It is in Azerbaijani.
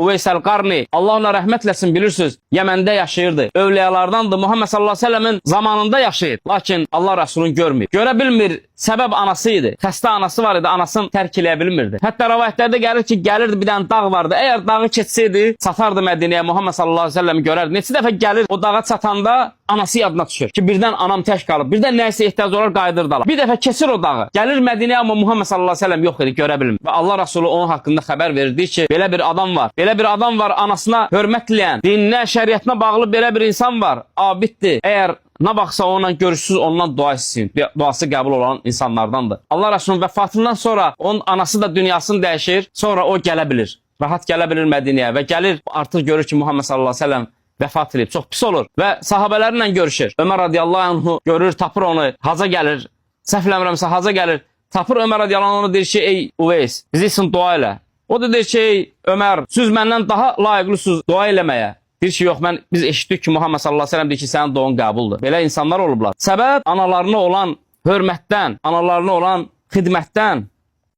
Uveys el-Qarni, Allah ona rəhmət eləsin, bilirsiniz, Yəməndə yaşayırdı. Övliyalardandır. Muhammed sallallahu aleyhi ve sellemin zamanında yaşayır. Lakin Allah Resulün görmür. Görə bilmir. Səbəb anası idi. Xəstə anası var idi. Anasını tərk eləyə bilmirdi. Hətta rəvayətlərdə gəlir ki, gəlirdi bir dənə dağ vardı. Əgər dağı keçsəydi, çatardı Mədinəyə. Muhammed sallallahu aleyhi ve sellem görərdi. Neçə dəfə gəlir o dağa çatanda anası yadına düşür ki, birdən anam tək qalıb. Birdən nəyəsə ehtiyac olar, qayıdırdılar. Bir dəfə keçir o dağı. Gəlir Mədinəyə, amma Muhammed sallallahu aleyhi ve sellem yox idi, görə bilmir. Və Allah Resulü onun haqqında xəbər verdi ki, belə bir adam var. Belə bir adam var, anasına hörmət eləyən, dininə, şəriətinə bağlı belə bir insan var. Abiddir. Əgər nə baxsa onunla görüşsüz, ondan dua etsin. Duası qəbul olan insanlardandır. Allah Resulü'nün vəfatından sonra onun anası da dünyasını dəyişir. Sonra o gələ bilir. Rahat gələ bilir Mədinəyə və gəlir. Artıq görür ki, Muhammed sallallahu aleyhi ve sellem vəfat edib. Çox pis olur. Və sahabələrlə görüşür. Ömər radiyallahu anhu görür, tapır onu. Haca gəlir. Səhv eləmirəmsə haca gəlir. Tapır Ömər radiyallahu anhu, deyir ki, ey Uveys, bizi üçün dua elə. O da deyir ki, ey Ömər, siz məndən daha layiqlisiniz dua eləməyə. Deyir ki, yox, biz eşitdik ki, Muhammed sallallahu aleyhi ve sellem deyir ki, sənin doğun qəbuldur. Belə insanlar olublar. Səbəb analarına olan hörmətdən, analarına olan xidmətdən